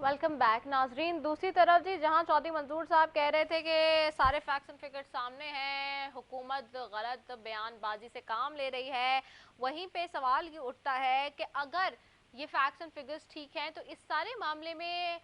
Welcome back नाजरीन। दूसरी तरफ जी जहां चौधरी मंजूर साहब कह रहे थे कि सारे फैक्ट्स एंड फिगर्स सामने हैं, हुकूमत गलत बयानबाजी से काम ले रही है, वहीं पे सवाल ये उठता है कि अगर ये फैक्ट्स एंड फिगर्स ठीक हैं तो इस सारे मामले में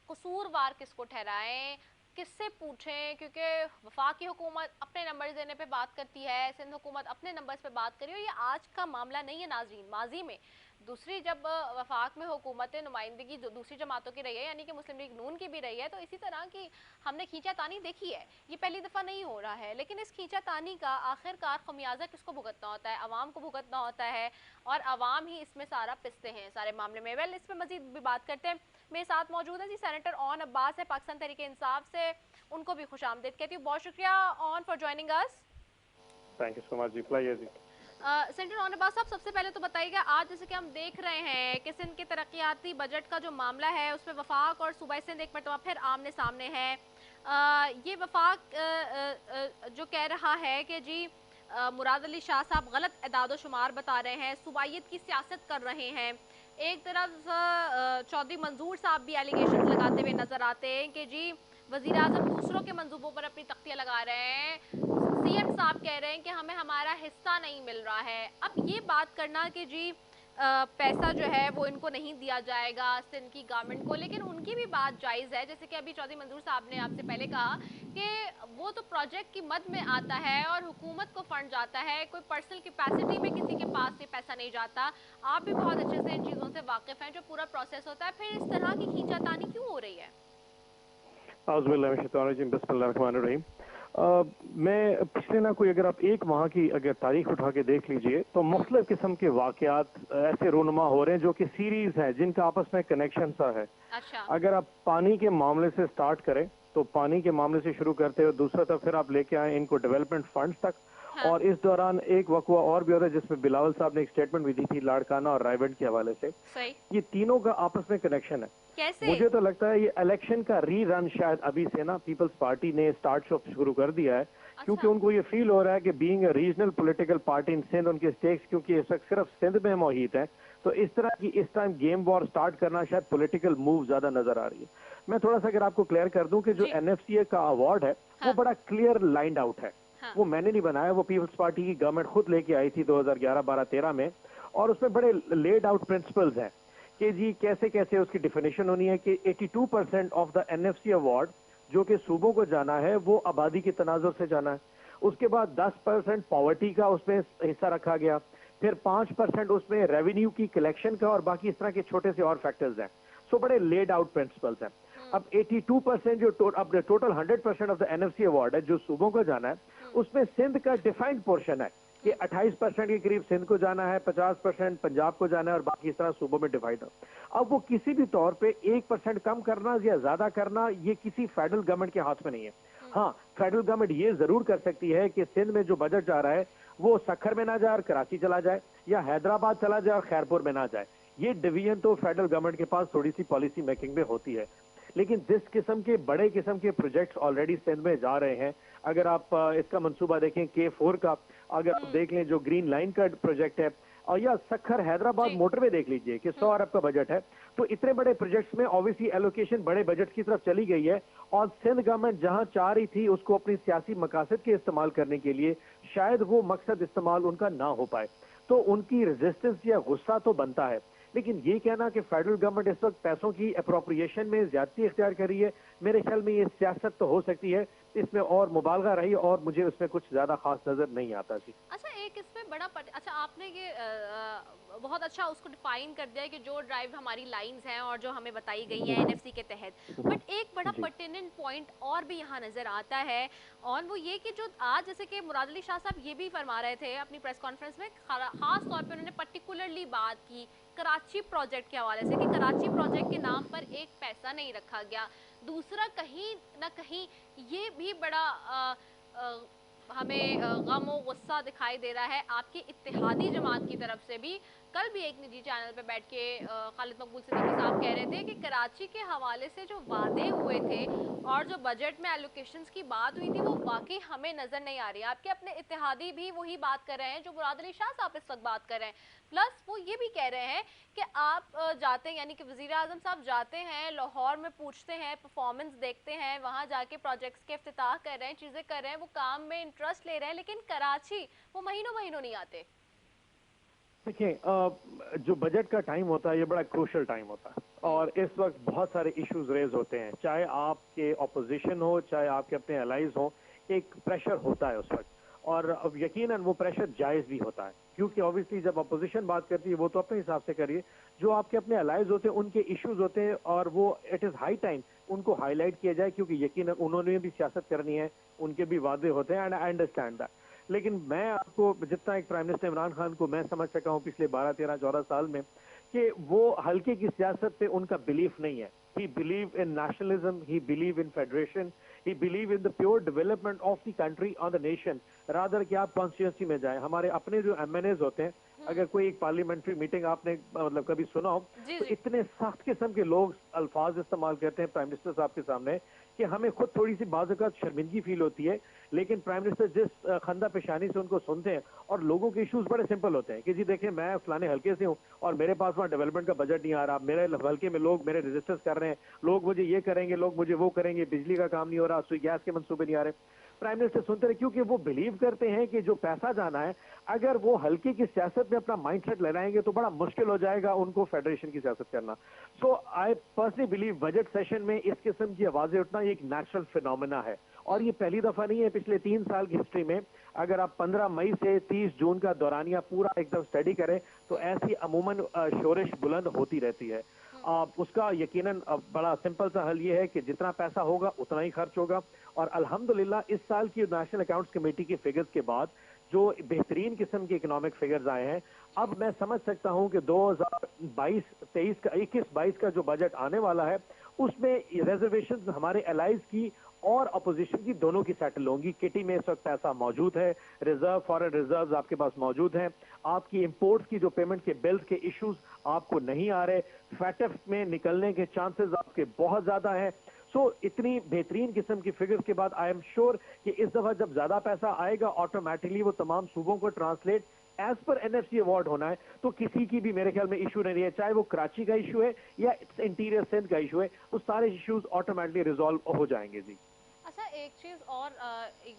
कसूरवार किसको ठहराएं, किससे पूछें? क्योंकि वफाकी हुकूमत अपने नंबर्स देने पे बात करती है, सिंध हुकूमत अपने नंबर्स पे बात करी, और ये आज का मामला नहीं है नाजरीन। माजी में दूसरी जब वफाक में हुकूमत नुमाइंदगी जो दूसरी जमातों की रही है, यानी कि मुस्लिम लीग नून की भी रही है, तो इसी तरह की हमने खींचातानी देखी है। ये पहली दफ़ा नहीं हो रहा है, लेकिन इस खींचातानी का आखिरकार खमियाजा किसको भुगतना होता है? अवाम को भुगतना होता है, और अवाम ही इसमें सारा पिसते हैं सारे मामले में। वेल, इस पर मजीद भी बात करते हैं। मेरे साथ मौजूद है जी सेनेटर ऑन अब्बास है पाकिस्तान तहरीक इंसाफ से, उनको भी खुश आमदीद कहती हूँ। बहुत शुक्रिया Aun for joining us. Thank you so much ji, प्लाइए जी। सेनेटर ऑन अब्बास साहब, सबसे पहले तो बताइएगा, आज जैसे कि हम देख रहे हैं कि सिंध के तरक्याती बजट का जो मामला है उसमें वफाक और सूबाई सिंध एक मरतबा फिर आमने सामने है। ये वफाक जो कह रहा है कि जी मुराद अली शाह साहब गलत एदाद शुमार बता रहे हैं, सूबाइयत की सियासत कर रहे हैं। एक तरफ चौधरी मंजूर साहब भी एलिगेशन लगाते हुए नजर आते हैं कि जी वजीर आजम दूसरों के मंसूबों पर अपनी तख्तियां लगा रहे हैं, सीएम साहब कह रहे हैं कि हमें हमारा हिस्सा नहीं मिल रहा है। अब ये बात करना कि जी पैसा जो है वो इनको नहीं दिया जाएगा सिंध की गवर्नमेंट को, लेकिन उनकी भी बात जायज़ है, जैसे कि अभी चौधरी मंजूर साहब ने आपसे पहले कहा कि वो तो प्रोजेक्ट की मद में आता है और हुकूमत को फंड जाता है, कोई पर्सनल कैपेसिटी में किसी के पास से पैसा नहीं जाता। आप भी बहुत अच्छे से इन चीज़ों से वाकिफ़ हैं, जो पूरा प्रोसेस होता है। फिर इस तरह की खींचातानी क्यों हो रही है? मैं पिछले ना कोई अगर आप एक माह की अगर तारीख उठा के देख लीजिए तो मुख्तलिफ किस्म के वाकयात ऐसे रोनुमा हो रहे हैं जो कि सीरीज है, जिनका आपस में कनेक्शन सा है। अच्छा। अगर आप पानी के मामले से स्टार्ट करें तो पानी के मामले से शुरू करते हो, दूसरा तक फिर आप लेके आए इनको डेवलपमेंट फंड्स तक। हाँ। और इस दौरान एक वकवा और भी होता है जिसमें बिलावल साहब ने एक स्टेटमेंट भी दी थी लाड़काना और रायगढ़ के हवाले से। सही। ये तीनों का आपस में कनेक्शन है। कैसे? मुझे तो लगता है ये इलेक्शन का री रन शायद अभी से ना पीपल्स पार्टी ने स्टार्ट शुरू कर दिया है, क्योंकि अच्छा। उनको ये फील हो रहा है कि being a regional political party in Sindh, उनके स्टेक्स क्योंकि इस वक्त सिर्फ सिंध में मोहित है, तो इस तरह की इस टाइम गेम वॉर स्टार्ट करना शायद पॉलिटिकल मूव ज्यादा नजर आ रही है। मैं थोड़ा सा अगर आपको क्लियर कर दूं कि जो जी। एनएफसीए का अवार्ड है हाँ। वो बड़ा क्लियर लाइंड आउट है। हाँ। वो मैंने नहीं बनाया, वो पीपल्स पार्टी की गवर्नमेंट खुद लेके आई थी 2011-12-13 में, और उसमें बड़े लेड आउट प्रिंसिपल्स हैं कि जी कैसे कैसे उसकी डिफिनेशन होनी है कि 82% ऑफ द एनएफसी अवार्ड जो कि सूबों को जाना है वो आबादी के तनाजुर से जाना है। उसके बाद 10% पॉवर्टी का उसमें हिस्सा रखा गया, फिर 5% उसमें रेवेन्यू की कलेक्शन का, और बाकी इस तरह के छोटे से और फैक्टर्स हैं। सो बड़े लेड आउट प्रिंसिपल्स हैं। अब 82% जो अब total 100% of the NFC award है जो सूबों को जाना है, उसमें सिंध का डिफाइंड पोर्शन है कि 28% के करीब सिंध को जाना है, 50% पंजाब को जाना है, और बाकी इस तरह सूबों में डिवाइड है। अब वो किसी भी तौर पे 1% कम करना या ज्यादा करना ये किसी फेडरल गवर्नमेंट के हाथ में नहीं है। हाँ, फेडरल गवर्नमेंट ये जरूर कर सकती है कि सिंध में जो बजट जा रहा है वो सखर में ना जाए और कराची चला जाए, या हैदराबाद चला जाए और खैरपुर में ना जाए। ये डिवीजन तो फेडरल गवर्नमेंट के पास थोड़ी सी पॉलिसी मेकिंग में होती है। लेकिन जिस किस्म के बड़े किस्म के प्रोजेक्ट्स ऑलरेडी सिंध में जा रहे हैं, अगर आप इसका मंसूबा देखें K4 का, अगर आप देख लें जो ग्रीन लाइन का प्रोजेक्ट है, और या सखर हैदराबाद मोटरवे देख लीजिए कि 100 अरब का बजट है, तो इतने बड़े प्रोजेक्ट्स में ऑब्वियसली एलोकेशन बड़े बजट की तरफ चली गई है। और सिंध गवर्नमेंट जहां चाह रही थी उसको अपनी सियासी मकासद के इस्तेमाल करने के लिए, शायद वो मकसद इस्तेमाल उनका ना हो पाए, तो उनकी रेजिस्टेंस या गुस्सा तो बनता है। लेकिन ये कहना कि फेडरल गवर्नमेंट इस वक्त पैसों की अप्रोप्रिएशन में ज्यादती इख्तियार कर रही है, मेरे ख्याल में ये सियासत तो हो सकती है, इसमें और मुबालगा रही, और मुझे उसमें कुछ ज्यादा खास नजर नहीं आता जी। अच्छा, एक इसमें बड़ा अच्छा आपने ये बहुत अच्छा उसको डिफाइन कर दिया है कि जो ड्राइव हमारी लाइंस हैं और जो हमें बताई गई हैं एनएफसी के तहत, बट एक बड़ा जी पर्टिनेंट पॉइंट और भी यहाँ नज़र आता है, और वो ये कि जो आज जैसे कि मुराद अली शाह साहब ये भी फरमा रहे थे अपनी प्रेस कॉन्फ्रेंस में, खास तौर पे उन्होंने पर्टिकुलरली बात की कराची प्रोजेक्ट के हवाले से कि कराची प्रोजेक्ट के नाम पर एक पैसा नहीं रखा गया। दूसरा, कहीं ना कहीं ये भी बड़ा हमें गम और गुस्सा दिखाई दे रहा है आपकी इत्तेहादी जमात की तरफ से भी। कल भी एक निजी चैनल पे बैठ के खालिद मकबूल सिद्दीकी साहब कह रहे थे कि कराची के हवाले से जो वादे हुए थे और जो बजट में एलोकेशंस की बात हुई थी वो वाकई हमें नजर नहीं आ रही है। आपके अपने इत्तेहादी भी वही बात कर रहे हैं जो मुराद अली शाह साहब इस वक्त बात कर रहे हैं। प्लस वो ये भी कह रहे हैं कि आप जाते हैं, यानी कि वज़ीर आज़म साहब जाते हैं लाहौर में, पूछते हैं, परफॉर्मेंस देखते हैं, वहाँ जाके प्रोजेक्ट्स के इफ्तिताह कर रहे हैं, चीज़ें कर रहे हैं, वो काम में इंटरेस्ट ले रहे हैं, लेकिन कराची वो महीनों महीनों नहीं आते। देखिए, जो बजट का टाइम होता है ये बड़ा क्रूशल टाइम होता है और इस वक्त बहुत सारे इश्यूज रेज होते हैं, चाहे आपके ऑपोजिशन हो चाहे आपके अपने अलाइज हो, एक प्रेशर होता है उस वक्त। और अब यकीनन वो प्रेशर जायज़ भी होता है, क्योंकि ऑब्वियसली जब अपोजिशन बात करती है वो तो अपने हिसाब से करिए, जो आपके अपने अलाइज होते हैं उनके इश्यूज होते हैं और वो इट इज़ हाई टाइम उनको हाईलाइट किया जाए, क्योंकि यकीनन उन्होंने भी सियासत करनी है, उनके भी वादे होते हैं एंड आई अंडरस्टैंड दैट। लेकिन मैं आपको जितना एक प्राइम मिनिस्टर इमरान खान को मैं समझ सका हूँ पिछले 12-13-14 साल में, कि वो हल्के की सियासत पे उनका बिलीफ नहीं है। ही believe in nationalism, he believe in federation, he believe in the pure development of the country on the nation, rather कि आप कॉन्स्टिट्यूंसी में जाएं। हमारे अपने जो एमएनएज होते हैं, अगर कोई एक पार्लियामेंट्री मीटिंग आपने मतलब कभी सुना हो, तो इतने सख्त किस्म के लोग अल्फाज इस्तेमाल करते हैं प्राइम मिनिस्टर साहब के सामने कि हमें खुद थोड़ी सी बाज़ औक़ात शर्मिंदगी फील होती है। लेकिन प्राइम मिनिस्टर जिस खंदा पेशानी से उनको सुनते हैं, और लोगों के इश्यूज बड़े सिंपल होते हैं कि जी देखिए मैं फलाने हल्के से हूँ और मेरे पास वहाँ डेवलपमेंट का बजट नहीं आ रहा, मेरे हल्के में लोग मेरे रजिस्टर्स कर रहे हैं, लोग मुझे ये करेंगे, लोग मुझे वो करेंगे, बिजली का काम नहीं हो रहा, सुई गैस के मंसूबे नहीं आ रहे। प्राइम मिनिस्टर सुनते रहे, क्योंकि वो बिलीव करते हैं कि जो पैसा जाना है, अगर वो हल्के की सियासत में अपना माइंडसेट लगाएंगे तो बड़ा मुश्किल हो जाएगा उनको फेडरेशन की सियासत करना। So I personally believe budget session में इस किस्म की आवाजें उठना एक नेचुरल फिनोमेना है, और ये पहली दफा नहीं है। पिछले 3 साल की हिस्ट्री में अगर आप 15 मई से 30 जून का दौरानिया पूरा एकदम स्टडी करें तो ऐसी अमूमन शोरिश बुलंद होती रहती है। उसका यकीनन बड़ा सिंपल सा हल ये है कि जितना पैसा होगा उतना ही खर्च होगा, और अल्हम्दुलिल्लाह इस साल की नेशनल अकाउंट्स कमेटी की फिगर्स के बाद जो बेहतरीन किस्म के इकोनॉमिक फिगर्स आए हैं, अब मैं समझ सकता हूं कि 2022-23 का 21-22 का जो बजट आने वाला है उसमें रिजर्वेशन हमारे एलाइज की और अपोजिशन की दोनों की सेटल होंगी। किटी में इस वक्त पैसा मौजूद है, रिजर्व फॉरेन रिजर्व आपके पास मौजूद हैं, आपकी इंपोर्ट्स की जो पेमेंट के बिल्स के इश्यूज आपको नहीं आ रहे, फैटफ में निकलने के चांसेस आपके बहुत ज्यादा हैं। सो इतनी बेहतरीन किस्म की फिगर्स के बाद आई एम श्योर कि इस दफा जब ज्यादा पैसा आएगा ऑटोमेटिकली वो तमाम सूबों को translate as per NFC award होना है, तो किसी की भी मेरे ख्याल में इशू नहीं है, चाहे वो कराची का इशू है या इंटीरियर सिंध का इशू है, वो सारे इश्यूज ऑटोमेटिकली रिजॉल्व हो जाएंगे। जी अच्छा, एक चीज़ और,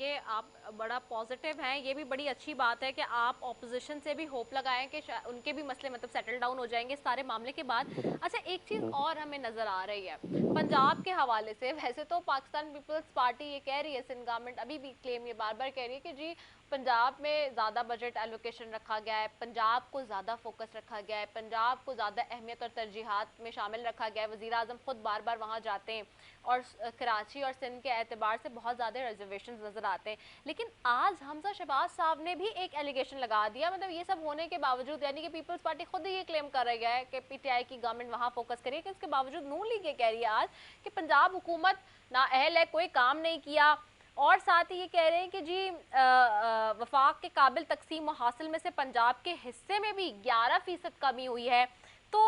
ये आप बड़ा पॉजिटिव हैं, ये भी बड़ी अच्छी बात है कि आप ऑपोजिशन से भी होप लगाएं कि उनके भी मसले मतलब सेटल डाउन हो जाएंगे इस सारे मामले के बाद। अच्छा, एक चीज़ और हमें नज़र आ रही है पंजाब के हवाले से। वैसे तो पाकिस्तान पीपल्स पार्टी ये कह रही है, सिंध गवर्नमेंट अभी भी क्लेम ये बार बार कह रही है कि जी पंजाब में ज़्यादा बजट एलोकेशन रखा गया है, पंजाब को ज़्यादा फोकस रखा गया है, पंजाब को ज़्यादा अहमियत और तरजीहात में शामिल रखा गया है। वज़ीर आज़म खुद बार बार वहाँ जाते हैं और कराची और सिंध के एतबार से बहुत ज़्यादा रिजर्वेशन नज़र आते हैं। लेकिन आज हमजा शहबाज साहब ने भी एक एलिगेशन लगा दिया, मतलब ये सब होने के बावजूद, यानी कि पीपल्स पार्टी खुद ही ये क्लेम कर रही है कि पीटीआई की गवर्नमेंट वहाँ फोकस करिए, कि इसके बावजूद नून लीग ये कह रही है आज कि पंजाब हुकूमत नाअहल है, कोई काम नहीं किया। और साथ ही ये कह रहे हैं कि जी वफाक के काबिल तकसीम हासिल में से पंजाब के हिस्से में भी 11% कमी हुई है। तो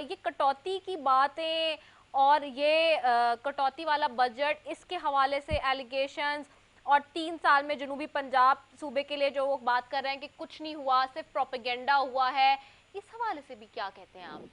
ये कटौती की बातें और ये कटौती वाला बजट, इसके हवाले से एलिगेशंस, और 3 साल में जनूबी पंजाब सूबे के लिए जो वो बात कर रहे हैं कि कुछ नहीं हुआ, सिर्फ प्रोपेगेंडा हुआ है, इस हवाले से भी क्या कहते हैं आप?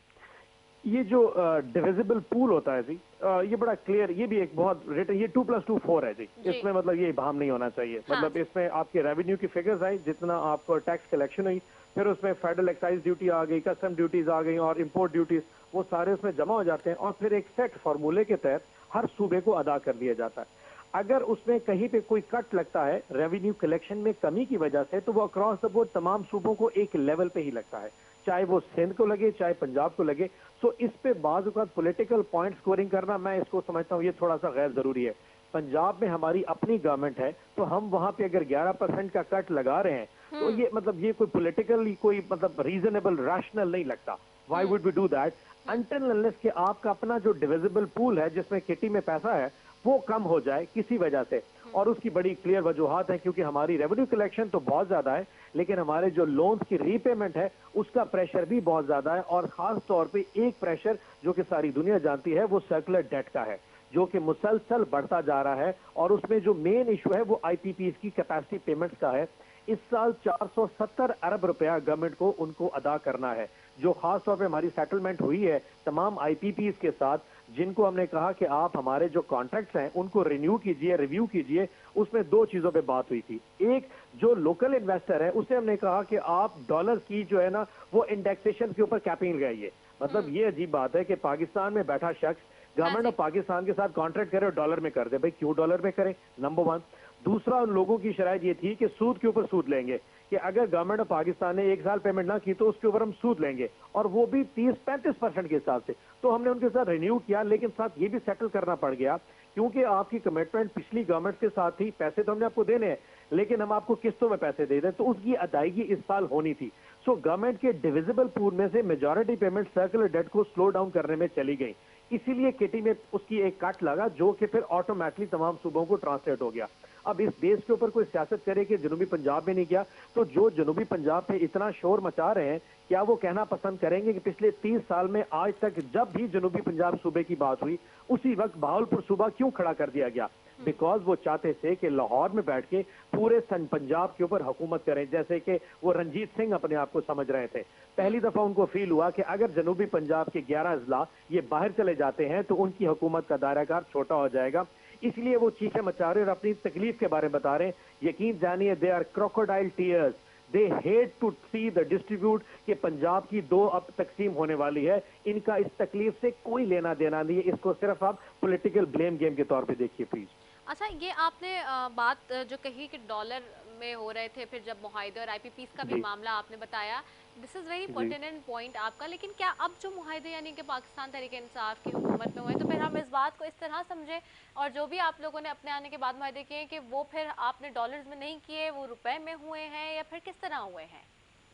ये जो डिविजिबल पूल होता है जी, ये बड़ा क्लियर, ये भी एक बहुत रिटर्न, ये 2+2 4 है जी, इसमें मतलब ये इबाम नहीं होना चाहिए। हाँ। मतलब इसमें आपके रेवेन्यू की फिगर्स आई, जितना आपको टैक्स कलेक्शन हुई, फिर उसमें फेडरल एक्साइज ड्यूटी आ गई, कस्टम ड्यूटीज आ गई और इंपोर्ट ड्यूटीज, वो सारे उसमें जमा हो जाते हैं और फिर एक सेट फार्मूले के तहत हर सूबे को अदा कर दिया जाता है। अगर उसमें कहीं पे कोई कट लगता है रेवेन्यू कलेक्शन में कमी की वजह से, तो वो अक्रॉस द बोर्ड तमाम सूबों को एक लेवल पे ही लगता है, चाहे वो सिंध को लगे चाहे पंजाब को लगे। सो इस पे बाज़ औक़ात पॉलिटिकल पॉइंट स्कोरिंग करना, मैं इसको समझता हूँ ये थोड़ा सा गैर जरूरी है। पंजाब में हमारी अपनी गवर्नमेंट है, तो हम वहां पे अगर 11% का कट लगा रहे हैं तो ये मतलब ये कोई पॉलिटिकली कोई मतलब रीजनेबल रैशनल नहीं लगता। Why would we do that until unless कि आपका अपना जो डिविजिबल पूल है जिसमें किटी में पैसा है वो कम हो जाए किसी वजह से, और उसकी बड़ी क्लियर वजूहात है, क्योंकि हमारी रेवेन्यू कलेक्शन तो बहुत ज्यादा है, लेकिन हमारे जो लोन्स की रीपेमेंट है उसका प्रेशर भी बहुत ज्यादा है। और खास तौर पे एक प्रेशर जो कि सारी दुनिया जानती है वो सर्कुलर डेट का है, जो कि मुसलसल बढ़ता जा रहा है। और उसमें जो मेन इशू है वो आईपीपीएस की कैपेसिटी पेमेंट्स का है। इस साल 470 अरब रुपया गवर्नमेंट को उनको अदा करना है, जो खास तौर पे हमारी सेटलमेंट हुई है तमाम आईपीपीएस के साथ, जिनको हमने कहा कि आप हमारे जो कॉन्ट्रैक्ट्स हैं उनको रिन्यू कीजिए, रिव्यू कीजिए। उसमें दो चीजों पे बात हुई थी। एक, जो लोकल इन्वेस्टर है उसे हमने कहा कि आप डॉलर की जो है ना वो इंडेक्सेशन के ऊपर कैपिंग लगाइए। मतलब ये अजीब बात है कि पाकिस्तान में बैठा शख्स हाँ गवर्नमेंट जी। ऑफ पाकिस्तान के साथ कॉन्ट्रैक्ट करे और डॉलर में कर दे। भाई क्यों डॉलर में करें, नंबर वन। दूसरा, उन लोगों की शराइत ये थी कि सूद के ऊपर सूद लेंगे, कि अगर गवर्नमेंट ऑफ पाकिस्तान ने एक साल पेमेंट ना की तो उसके ऊपर हम सूद लेंगे, और वो भी 30-35% के हिसाब से। तो हमने उनके साथ रिन्यू किया, लेकिन साथ ये भी सेटल करना पड़ गया, क्योंकि आपकी कमिटमेंट पिछली गवर्नमेंट के साथ थी, पैसे तो हमने आपको देने हैं लेकिन हम आपको किस्तों में पैसे दे दें, तो उसकी अदायगी इस साल होनी थी। सो गवर्नमेंट के डिविजिबल पूल में से मेजॉरिटी पेमेंट सर्कुलर डेट को स्लो डाउन करने में चली गई। इसीलिए किटी में उसकी एक कट लगा, जो कि फिर ऑटोमेटिकली तमाम सूबों को ट्रांसलेट हो गया। अब इस देश के ऊपर कोई सियासत करे कि जनूबी पंजाब में नहीं किया, तो जो जनूबी पंजाब पे इतना शोर मचा रहे हैं, क्या वो कहना पसंद करेंगे कि पिछले 30 साल में आज तक जब भी जनूबी पंजाब सूबे की बात हुई उसी वक्त बहावलपुर सूबा क्यों खड़ा कर दिया गया? बिकॉज वो चाहते थे कि लाहौर में बैठ के पूरे सन पंजाब के ऊपर हुकूमत करें, जैसे कि वो रंजीत सिंह अपने आप को समझ रहे थे। पहली दफा उनको फील हुआ कि अगर जनूबी पंजाब के 11 अजला ये बाहर चले जाते हैं तो उनकी हुकूमत का दायराकार छोटा हो जाएगा। इसलिए वो चीखें मचा रहे और अपनी तकलीफ के बारे में बता रहे हैं। यकीन जानिए, they are crocodile tears, they hate to see the distribute, कि पंजाब की दो अब तकसीम होने वाली है। इनका इस तकलीफ से कोई लेना देना नहीं है, इसको सिर्फ आप पॉलिटिकल ब्लेम गेम के तौर पे देखिए प्लीज। अच्छा, ये आपने बात जो कही कि डॉलर में हो रहे थे, फिर जब मुआहदे और आईपीपीस का भी जी मामला आपने बताया, दिस इज़ वेरी जी। पर्टिनेंट पॉइंट आपका। लेकिन क्या अब जो मुआहदे यानी कि पाकिस्तान तहरीक इंसाफ की हुकूमत में हुए, तो फिर हम इस बात को इस तरह समझें, और जो भी आप लोगों ने अपने आने के बाद मुआहदे किए कि वो फिर आपने डॉलर्स में नहीं किए, वो रुपए में हुए हैं, या फिर किस तरह हुए हैं?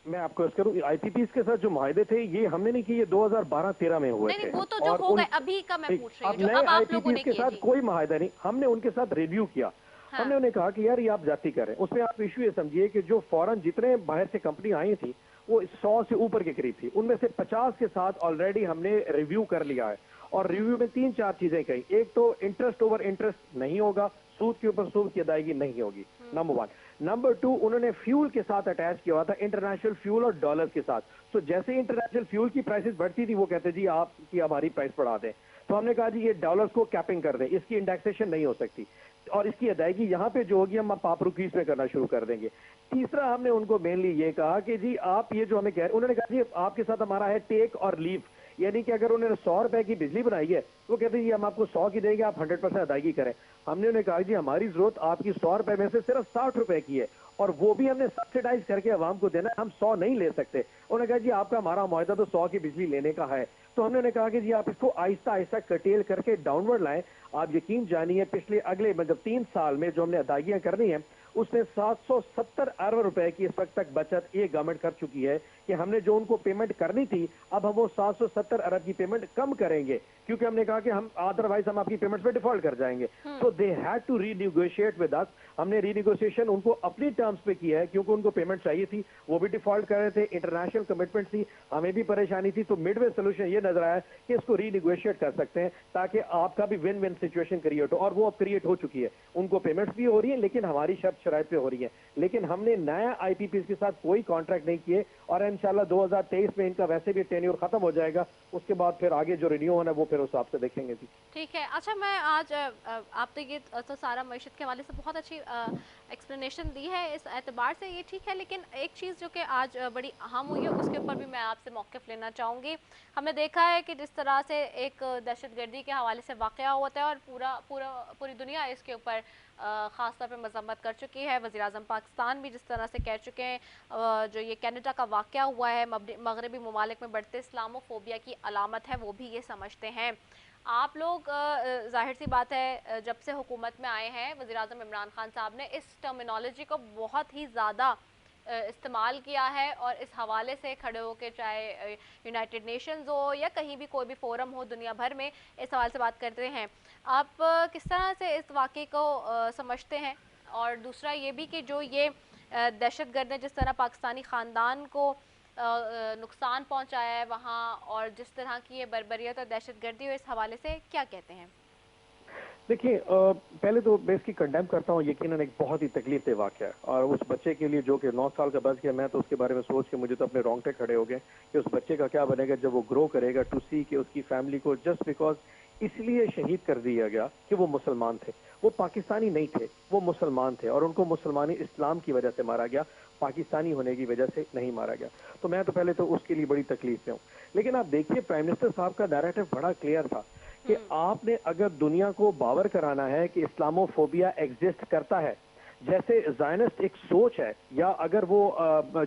मैं आपको अर्ज करूं, आईपीपीएस के साथ जो मुआहदे थे ये हमने नहीं किए, 2012-13 में हुए नहीं थे। नहीं, वो तो जो और हो उन गए, अभी का मैं पूछ रही हूँ अब जो नए अब आप लोगों आईपीपीएस ने के किए। साथ जी। कोई मुआहदा नहीं, हमने उनके साथ रिव्यू किया। हाँ। हमने उन्हें कहा कि यार ये आप जाती करें। उसमें आप इशू ये समझिए कि जो फौरन जितने बाहर से कंपनी आई थी वो 100 से ऊपर के करीब थी, उनमें से 50 के साथ ऑलरेडी हमने रिव्यू कर लिया है। और रिव्यू में 3-4 चीजें कही। एक तो इंटरेस्ट ओवर इंटरेस्ट नहीं होगा, सूद के ऊपर सूद की अदायगी नहीं होगी, नंबर वन। नंबर टू, उन्होंने फ्यूल के साथ अटैच किया हुआ था, इंटरनेशनल फ्यूल और डॉलर के साथ। तो जैसे ही इंटरनेशनल फ्यूल की प्राइसेस बढ़ती थी वो कहते जी आपकी हमारी प्राइस बढ़ा दें। तो हमने कहा जी ये डॉलर्स को कैपिंग कर दें, इसकी इंडेक्सेशन नहीं हो सकती, और इसकी अदायगी यहाँ पे जो होगी हम आप रुपीस में करना शुरू कर देंगे। तीसरा, हमने उनको मेनली ये कहा कि जी आप ये जो हमें कह रहे, उन्होंने कहा जी आपके साथ हमारा है टेक और लीव, यानी कि अगर उन्होंने 100 रुपए की बिजली बनाई है तो कहते हैं जी हम आपको 100 की देंगे, आप 100% अदायगी करें। हमने उन्हें कहा जी हमारी जरूरत आपकी 100 रुपए में से सिर्फ 60 रुपए की है, और वो भी हमने सब्सिडाइज करके आवाम को देना है, हम 100 नहीं ले सकते। उन्होंने कहा जी आपका हमारा मुआहदा तो 100 की बिजली लेने का है। तो हमने उन्हें कहा कि जी आप इसको आहिस्ता आहिस्ता कटेल करके डाउनवर्ड लाएं। आप यकीन जानिए पिछले अगले मतलब 3 साल में जो हमने अदायगियां करनी है उसमें 770 अरब रुपए की इस वक्त तक बचत ये गवर्नमेंट कर चुकी है, कि हमने जो उनको पेमेंट करनी थी अब हम वो 770 अरब की पेमेंट कम करेंगे, क्योंकि हमने कहा कि हम अदरवाइज हम आपकी पेमेंट पे डिफॉल्ट कर जाएंगे। So they had to renegotiate with us. हमने रीनिगोशिएशन उनको अपनी टर्म्स पे किया है, क्योंकि उनको पेमेंट चाहिए थी, वो भी डिफॉल्ट कर रहे थे, इंटरनेशनल कमिटमेंट थी, हमें भी परेशानी थी। तो मिडवे सोल्यूशन ये नजर आया कि इसको रीनिगोशिएट कर सकते हैं ताकि आपका भी विन विन सिचुएशन क्रिएट हो, और वो अब क्रिएट हो चुकी है। उनको पेमेंट्स भी हो रही है लेकिन हमारी शर्त शराइत पे हो रही है। लेकिन हमने नया आईपीपीएस के साथ कोई कॉन्ट्रैक्ट नहीं किए, और इंशाल्लाह 2023 में इनका वैसे भी टेन्योर खत्म हो जाएगा, उसके बाद फिर आगे जो रिन्यू होना है वो फिर उस हिसाब से देखेंगे जी। ठीक है। अच्छा, मैं आज आप तो ये तो सारा मईशत के हवाले से बहुत अच्छी एक्सप्लेनेशन दी है, इस एतबार से ये ठीक है। लेकिन एक चीज़ जो कि आज बड़ी अहम हुई है उसके ऊपर भी मैं आपसे मौक़िफ़ लेना चाहूँगी। हमने देखा है कि जिस तरह से एक दहशतगर्दी के हवाले से वाक़या होता है, और पूरी दुनिया इसके ऊपर ख़ास तौर पे मज़म्मत कर चुकी है। वज़ीर-ए-आज़म पाकिस्तान भी जिस तरह से कह चुके हैं, जो ये कनाडा का वाक़या हुआ है मगरबी ममालिक में बढ़ते इस्लामोफोबिया की अलामत है, वो भी ये समझते हैं। आप लोग ज़ाहिर सी बात है जब से हुकूमत में आए हैं वज़ीर-ए-आज़म इमरान खान साहब ने इस टर्मिनोलॉजी को बहुत ही ज़्यादा استعمال کیا ہے، اور اس حوالے سے کھڑے ہو کے چاہے یونائٹڈ نیشنز ہو یا کہیں بھی کوئی بھی فورم ہو دنیا بھر میں، اس حوالے سے بات کرتے ہیں. آپ کس طرح سے اس واقعے کو سمجھتے ہیں؟ اور دوسرا یہ بھی کہ جو یہ دہشت گرد نے جس طرح پاکستانی خاندان کو نقصان پہنچایا ہے وہاں، اور جس طرح کی یہ بربریت اور دہشت گردی ہو، اس حوالے سے کیا کہتے ہیں؟ دیکھیے پہلے تو میں اس کی کنڈیم کرتا ہوں. یقیناً ایک بہت ہی تکلیف دہ واقعہ ہے، اور اس بچے کے لیے جو کہ 9 سال کا بچ گیا، میں تو اس کے بارے میں سوچ کے مجھے تو اپنے رونگٹے کھڑے ہو گئے کہ اس بچے کا کیا بنے گا جب وہ گرو کرے گا، ٹو سی کہ اس کی فیملی کو جسٹ بیکاز اس لیے شہید کر دیا گیا کہ وہ مسلمان تھے. وہ پاکستانی نہیں تھے، وہ مسلمان تھے، اور ان کو مسلمانی اسلام کی وجہ سے مارا گیا، پاکستانی ہونے کی وجہ سے نہیں مارا گیا. تو میں تو پہلے تو اس کے لیے بڑی تکلیف میں ہوں. لیکن آپ دیکھیے پرائم منسٹر صاحب کا نیریٹو بڑا کلیئر تھا کہ آپ نے اگر دنیا کو باور کرانا ہے کہ اسلامو فوبیا ایگزسٹ کرتا ہے، جیسے زائنسٹ ایک سوچ ہے، یا اگر وہ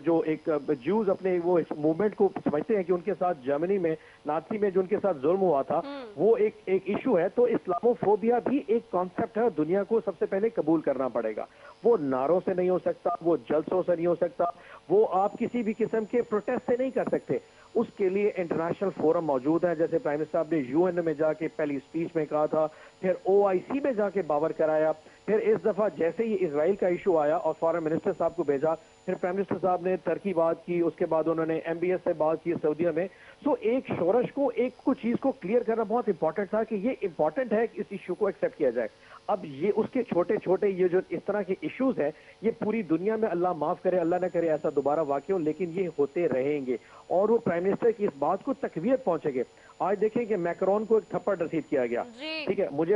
جو ایک جوز اپنے وہ اس موومنٹ کو سمجھتے ہیں کہ ان کے ساتھ جرمنی میں نازی میں جو ان کے ساتھ ظلم ہوا تھا وہ ایک ایشو ہے، تو اسلامو فوبیا بھی ایک کانسیپٹ ہے. دنیا کو سب سے پہلے قبول کرنا پڑے گا. وہ نعروں سے نہیں ہو سکتا، وہ جلسوں سے نہیں ہو سکتا، وہ آپ کسی بھی قسم کے پروٹیسٹ سے نہیں کر سکتے. اس کے لیے انٹرنیشنل فورم موجود ہیں، جیسے پرائم منسٹر صاحب نے یو این میں جا کے پہلی اسپیچ میں کہا تھا، پھر او آئی سی میں جا کے باور کرایا، پھر اس دفعہ جیسے ہی اسرائیل کا ایشو آیا اور فارن منسٹر صاحب کو بھیجا، پھر پرائم منسٹر صاحب نے ترکی بات کی، اس کے بعد انہوں نے ایم بی ایس سے بات کی سعودیہ میں. سو ایک شورش کو، ایک کو چیز کو کلیئر کرنا بہت امپورٹنٹ تھا کہ یہ امپورٹنٹ ہے کہ اس ایشو کو ایکسیپٹ کیا جائے. اب یہ اس کے چھوٹے چھوٹے یہ جو اس طرح کے ایشوز ہیں، یہ پوری دنیا میں اللہ معاف کرے، اللہ نہ کرے ایسا دوبارہ واقع ہو، لیکن یہ ہوتے رہیں گے اور وہ پرائم منسٹر کی اس بات کو تقویت پہنچے گے. آج دیکھیں کہ میکرون کو ایک تھپڑ رسید کیا گیا. جی. ٹھیک ہے، مجھے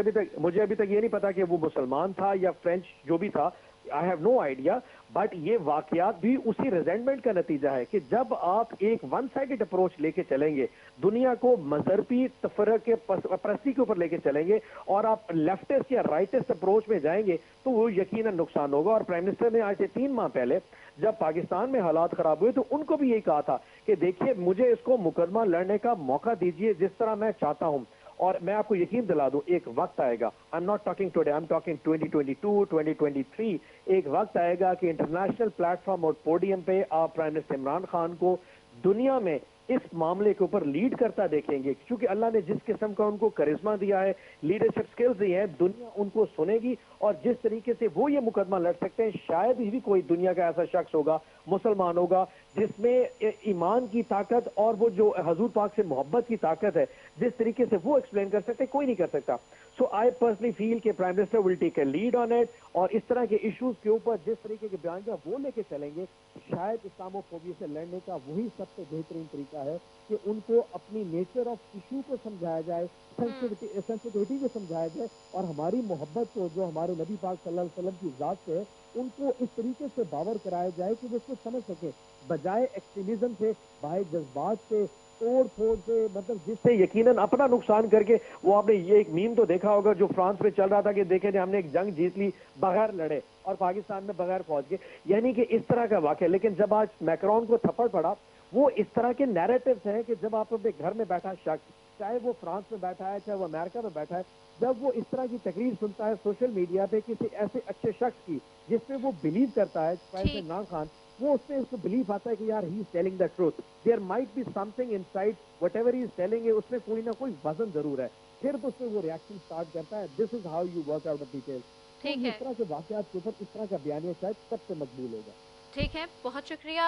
ابھی تک یہ نہیں پتا کہ وہ مسلمان تھا یا فرینچ جو بھی تھا، I have no idea. But یہ واقعات بھی اسی ریزنٹمنٹ کا نتیجہ ہے کہ جب آپ ایک ون سائیڈڈ اپروچ لے کے چلیں گے، دنیا کو مذہبی تفرق کے پرستی کے اوپر لے کے چلیں گے، اور آپ لیفٹسٹ یا رائٹسٹ اپروچ میں جائیں گے، تو وہ یقیناً نقصان ہوگا. اور پرائم منسٹر نے آج سے 3 ماہ پہلے جب پاکستان میں حالات خراب ہوئے تو ان کو بھی یہی کہا تھا کہ دیکھیے مجھے اس کو مقدمہ لڑنے کا موقع دیجیے جس طرح میں چاہتا ہوں. اور میں آپ کو یقین دلا دوں، ایک وقت آئے گا، I am not talking today, I am talking 2022 2023، ایک وقت آئے گا کہ انٹرنیشنل پلیٹ فارم اور پوڈیم پہ آپ پرائم منسٹر عمران خان کو دنیا میں اس معاملے کے اوپر لیڈ کرتا دیکھیں گے، کیونکہ اللہ نے جس قسم کا ان کو کرزما دیا ہے، لیڈرشپ سکلز دی ہیں، دنیا ان کو سنے گی. اور جس طریقے سے وہ یہ مقدمہ لڑ سکتے ہیں، شاید ہی بھی کوئی دنیا کا ایسا شخص ہوگا، مسلمان ہوگا، جس میں ایمان کی طاقت اور وہ جو حضور پاک سے محبت کی طاقت ہے جس طریقے سے وہ ایکسپلین کر سکتے، کوئی نہیں کر سکتا. سو آئی پرسنلی فیل کہ prime minister will take a lead on it, اور اس طرح کے ایشوز کے اوپر جس طریقے کے بیان کا وہ لے کے چلیں گے، شاید اسلامو فوبیا سے لڑنے کا وہی سب سے بہترین طریقہ ہے کہ ان کو اپنی نیچر آف ایشو کو سمجھایا جائے، سینسٹیوٹی کو سمجھایا جائے، اور ہماری محبت کو جو ہمارے نبی پاک صلی اللہ علیہ وسلم کی ذات سے ہے ان کو اس طریقے سے باور کرایا جائے کہ وہ اس کو سمجھ سکے، بجائے ایکسٹریمزم سے، بجائے جذبات سے، توڑ پھوڑ سے، مطلب جس سے یقیناً اپنا نقصان کر کے. وہ آپ نے یہ ایک میم تو دیکھا ہوگا جو فرانس میں چل رہا تھا کہ دیکھیں ہم نے ایک جنگ جیت لی بغیر لڑے، اور پاکستان میں بغیر فوج کے، یعنی کہ اس طرح کا واقعہ. لیکن جب آج میکرون کو تھپڑ پڑا، وہ اس طرح کے نیریٹوز ہیں کہ جب آپ اپنے گھر میں بیٹھا شخص، چاہے وہ فرانس میں بیٹھا ہے چاہے وہ امریکہ میں بیٹھا ہے، جب وہ اس طرح کی تقریر سنتا ہے سوشل میڈیا پہ کسی ایسے اچھے شخص کی جس پہ وہ بلیو کرتا ہے، پرائم عمران خان، وہ اس میں اس کو بلیو آتا ہے کہ یار he is telling the truth, there might be something inside, whatever he is telling, اس میں کوئی نہ کوئی وزن ضرور ہے. پھر تو اس میں وہ ریئیکشن سٹارٹ کرتا ہے، this is how you work out the detail. تو ٹھیک اس ہے. طرح کے واقعات کے اوپر اس طرح کا بیانیہ شاید سب سے مقبول ہوگا. ٹھیک ہے، بہت شکریہ.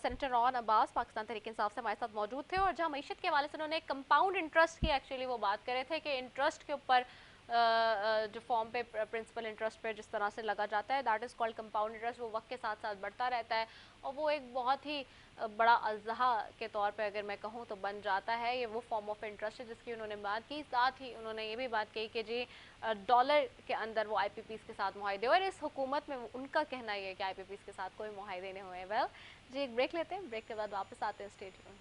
سینیٹر روان عباس پاکستان تحریک انصاف سے ہمارے ساتھ موجود تھے، اور جہاں معیشت کے حوالے سے انہوں نے کمپاؤنڈ انٹرسٹ کی ایکچولی وہ بات کرے تھے کہ انٹرسٹ کے اوپر جو فارم پہ پرنسپل انٹرسٹ پہ جس طرح سے لگا جاتا ہے، that is called compound interest, وہ وقت کے ساتھ ساتھ بڑھتا رہتا ہے، اور وہ ایک بہت ہی بڑا اژدہا کے طور پہ اگر میں کہوں تو بن جاتا ہے. یہ وہ فارم آف انٹرسٹ ہے جس کی انہوں نے بات کی. ساتھ ہی انہوں نے یہ بھی بات کہی کہ جی ڈالر کے اندر وہ آئی پی پیز کے ساتھ معاہدے ہوئے، اور اس حکومت میں ان کا کہنا یہ ہے کہ آئی پی پیز کے ساتھ کوئی معاہدے نہیں ہوئے. ویل جی ایک بریک لیتے ہیں، بریک کے بعد واپس آتے ہیں. Stay tune.